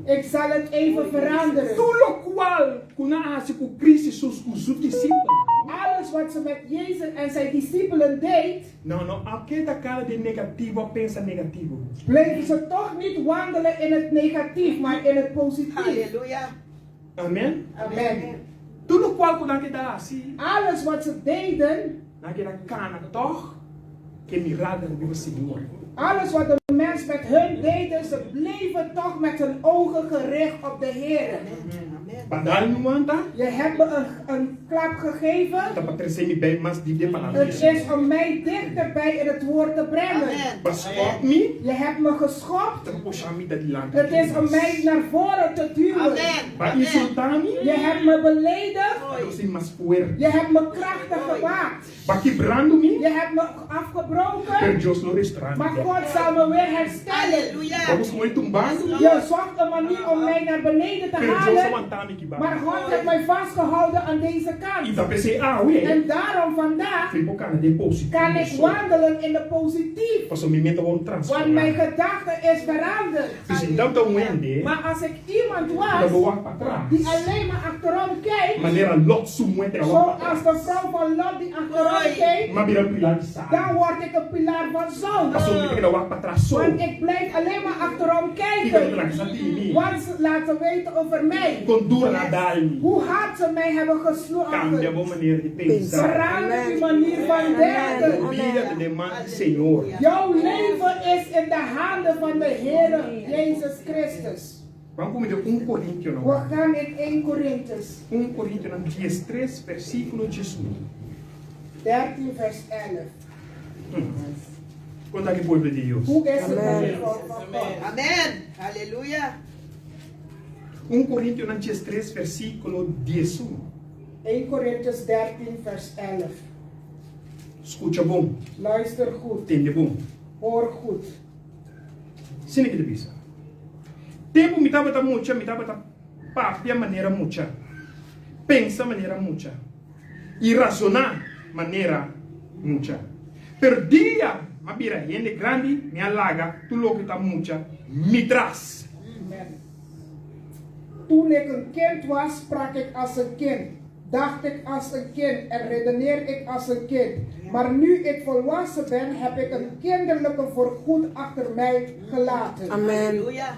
Ik zal het even veranderen. Tudo qual, kuna asi ku Christus os discípulos. Alles wat ze met Jezus en zijn discipelen deed, Não, aquela cara de negativo pensa negativo. bleven ze toch niet wandelen in het negatief, maar in het positief. Halleluja. Amen. Amen. Tudo qual kuna kita asi, Alles wat ze deden, na kita kana toch que mirada do Senhor. alles wat de mens met hun deden, ze bleven toch met hun ogen gericht op de Heer. Padahal no anda, Je hebt me een klap gegeven. tá para crescer me bem mais de palavra. Het is om mij dichterbij in het woord te brengen. Mas op me, Je hebt me geschopt. tá puxar me da lado. Het is om mij naar voren te duwen. Ba insultar me, Je hebt me beledigd. eu sei mais poder. Je hebt me krachtig gemaakt. Ba quebrando me, Je hebt me afgebroken. per Deus no restaurante. Maar God zal me weer herstellen. Halleluja. Vamos com ele tumbando, Je zocht een manier om mij naar beneden te per Deus halen. aguentar me que Maar ba. God heeft mij vastgehouden aan deze E kant. da PC we. En daarom vandaag Fico kana de positivo. kan ik wandelen in de positief. Pas o me mente won't Want mijn transformar. gedachte is veranderd. Dus in dat wende, Maar als ik iemand dat was bewaakt para trás. die alleen maar achterom kijkt, Maneira lot sumuete a zoals de vrouw van Lot die achterom keek, Maar weer een pilaar staan. dan word ik een pilaar van zout. Pas o me que wak para trás so. Want ik blijf alleen maar achterom Iba kijken. lang sa tini. Want ze laten weten over mij. Con dura na dali. Hoe hard ze mij hebben Cambia geslagen. bo maneira de pensar. Verander uw manier van denken. Vida de man do Senhor. Jouw leven is in de handen van de Heer Jezus Christus. Vamos comer de 1 Coríntios We não. gaan in 1 Corinthians 1 Coríntios não, 13, versículo 18. 13 vers 11. Conta que povo de Deus. Hoe is het met de volk van God? Amen. Halleluja. 1 Coríntios não, 13, versículo 18. 1 Corinthians 13 vers 11. Escuta bom. Luister goed. Entende bom. Hoor goed. Sini que te bisa. Tempo me tava mucha, me tava papia maneira mucha. Pensa maneira mucha. E razonar maneira mucha. Per dia, ma bira gente grande, me alaga, tu lo que tá mucha, me traz. Amen. Toen ik een kind was, sprak ik als een kind. Dacht ik als een kind en redeneer ik als een kind. Maar nu ik volwassen ben, heb ik een kinderlijke voorgoed achter mij gelaten. Amen. Halleluja.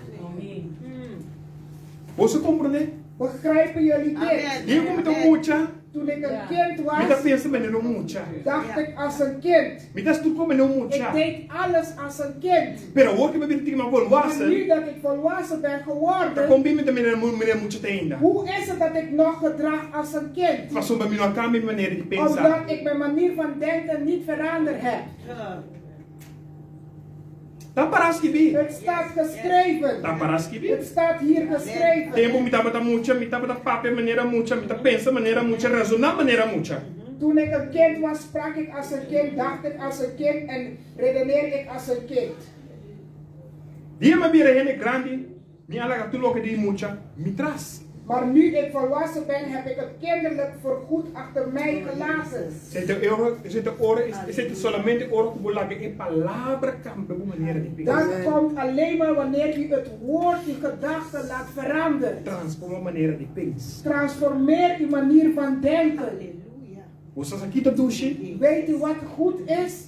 Você compreende? Begrijpen jullie dit? Amen. Eu como tô mucha, Toen ik een kind me tá was, pensa maneira mucha. dacht ik als een kind. Me tá tu como não Ik mucha. deed alles als een kind. Pero o que me bem tima Maar volwassen, nu dat ik volwassen ben tá geworden, com bem me também maneira mucha ainda. hoe is het dat ik nog gedrag als een kind? Passou para mim não cambia maneira de pensar. Omdat ik mijn manier van denken niet veranderd heb. Tá parece que vi. Het staat geschreven. Tá parece que vi. Het staat hier geschreven. Tempo me tava mucha, me tava papia maneira mucha, me tá pensa maneira mucha, razonar maneira mucha. Toen ik een kind was, sprak ik als een kind, dacht ik als een kind en redeneer ik als een kind. Dia me vira gente grande, me alaga tu lo que di mucha, me traz. Maar nu ik volwassen ben, heb ik het kinderlijk voorgoed achter mij gelaten. Zit solamente oro que vou e palavra cambia uma maneira de Dat pensar. komt alleen maar wanneer je het woord, je gedachten laat veranderen. Transforma maneira de pensar. Transformeer je manier van denken. Halleluja. Você aqui tá duche, Weet u wat goed is?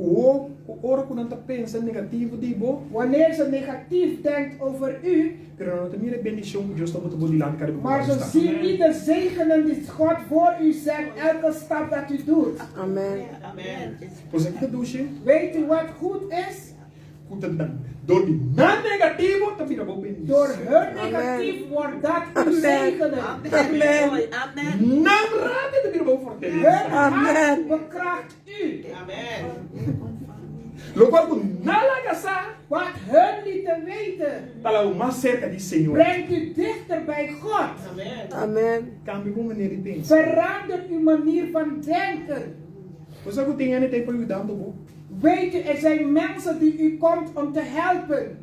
o oro que não tá pensa negativo de bo, Wanneer ze negatief denkt over u, pero não tem mira bendição que Deus tá muito bom de lá de cara. maar ze zien niet de zegenen die God voor u zet, elke stap dat u doet. Amen. Amen. Você aqui tá duche, Weet u wat goed is? door die na negativo tá vira bom bendição. Door hun negatief wordt dat u zegenen. Amen. Amen. Na rade tá vira bom Hun fortaleza. hart bekracht u. Amen. Logo com nada gasa, Wat hun lieten weten, tá lá o mais cerca de Senhor. brengt u dichter bij God. Amen. Cambia uma maneira de pensar. Verander uw manier van denken. Você que tem gente para ajudar do bom. Weet u, er zijn mensen die u komt om te helpen.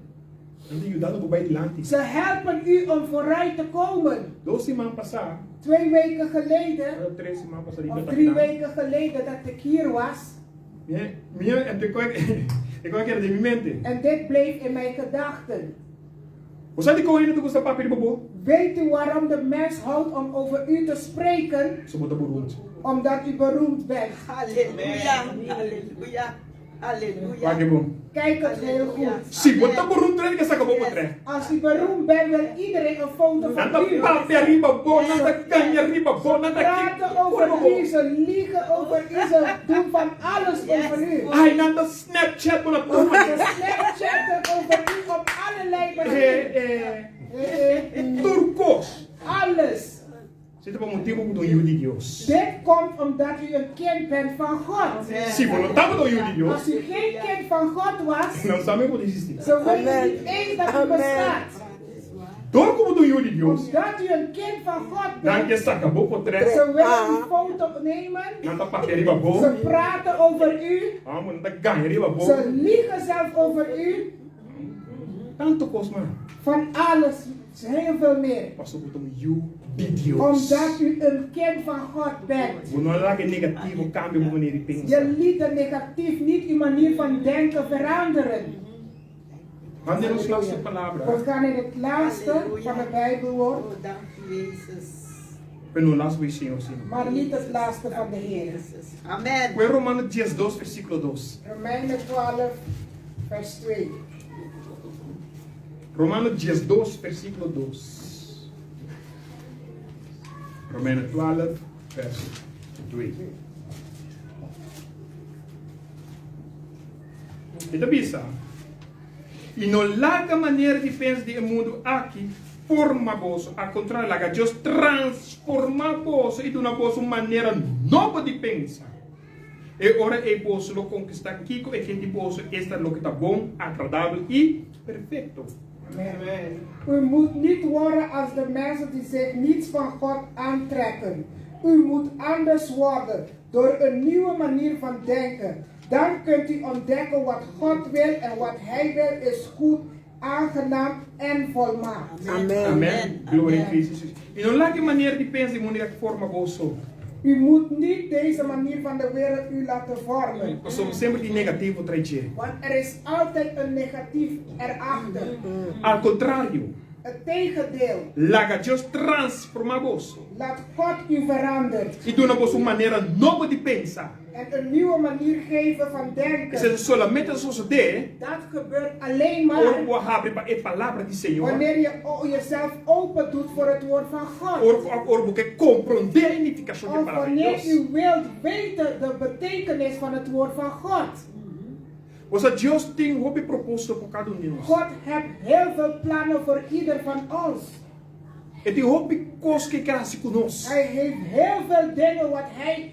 Ze helpen u om vooruit te komen. 2 weken geleden, of 3 weken geleden dat ik hier was. En dit bleef in mijn gedachten. Weet u waarom de mens houdt om over u te spreken? Omdat u beroemd bent. Halleluja. Halleluja. Halleluja. Kijk het heel goed. Als u beroemd bent, wil iedereen een foto van u. Ze praten over u, ze liegen over u, ze doen van alles over u. Ze Snapchatten over u op allerlei manieren. Turcos. Alles. Dit komt omdat u een kind bent van God. Als u geen kind van God was, zo weet u niet eens dat u bestaat. Omdat u een kind van God bent, ze willen een foto nemen, ze praten over u, ze liegen zelf over u, van alles, heel veel meer. Omdat u een kind van God bent. Je liet de negatief niet uw manier van denken veranderen. We gaan in het laatste van de Bijbelwoord. Dank u, Jezus. Maar niet het laatste van de Heer. Amen. Romanos 12, versículo 2. Romeinen 12, vers 2. Romanos 12, versículo 2. Romeinen 12, vers 2. Então, bisa. E não larga maneira de pensar de mundo aqui forma bolso, ao contrário, laga just transforma bolso e de uma bolso maneira nova de pensar. E ora é bolso lo conquistar kiko e que de bolso está lo que está bom, agradável e perfeito. Amen. U moet niet worden als de mensen die zich niets van God aantrekken. U moet anders worden door een nieuwe manier van denken. Dan kunt u ontdekken wat God wil en wat Hij wil is goed, aangenaam en volmaakt. Amen. Amen. Glória a Cristo. E não lá que maneira de pensar de mundo que forma bolso. U moet niet deze manier van de wereld u laten vormen. Nós somos sempre de negativo trazer. Want er is altijd een negatief erachter. Ao contrário, Het tegendeel. laga just transforma bolso. Laat God u veranderen. E de uma bolso maneira nova de pensar. En een nieuwe manier geven van denken. Se solamente sucede Dat gebeurt alleen maar ou abre para a palavra do Senhor. wanneer je jezelf open doet voor het woord van God. Ou porque compreender a significação da Of palavra de wanneer Deus. u wilt weten de betekenis van het woord van God. Ou Deus tem propósito para cada de nós. God heeft heel veel plannen voor ieder van ons. E tem coisas que quer se conosco. Hij heeft heel veel dingen wat hij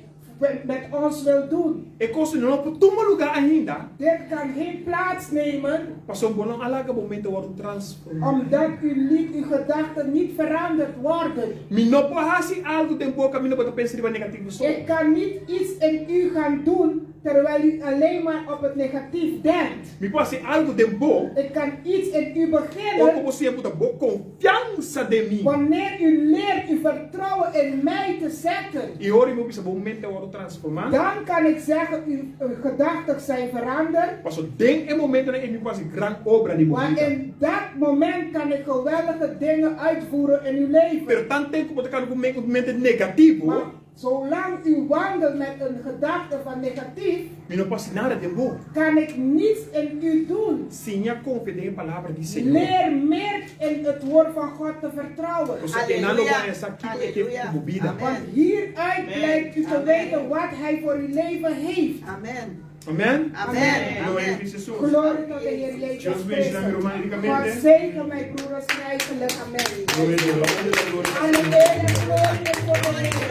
met ons wil doen. E coisas não por todo lugar ainda. Dit kan geen plaats nemen Passou um bom alaga momento worden transformado. omdat uw gedachten niet veranderd worden. Mi não pode algo tem boca, mi não pode pensar de negativo só. Ik kan niet iets in u gaan doen terwijl u alleen maar op het negatief denkt. Mi pode algo tem boca. Ik kan iets in u Ou beginnen como você puta boa confiança de mim. wanneer u leert uw vertrouwen in mij te zetten. E ora mi pode momento worden transformado. Dan kan ik zeggen, uw gedachten zijn veranderd. Passou tem um momento em que quase grande obra de Maar vida. in dat moment kan ik geweldige dingen uitvoeren in uw leven. Pero tanto tempo que eu com mente negativo, Maar zolang u wandelt met een gedachte van negatief, mi não posso nada de bom. kan ik niets in u doen. Sim, a confiança em palavra de Senhor. Leer meer in het woord van God te vertrouwen. Você tem nada a essa aqui que vida. Want hieruit blijkt u te weten wat hij voor uw leven heeft. Amen. Amém? Amen. Glória a Cristo Jesus. Glorie tot de Heer Jezus Deus bendiga Christus. romanicamente. God zegen mijn broeders rijkelijk. Amen. Glória a Deus. Alle eer en glorie is voor de Heer.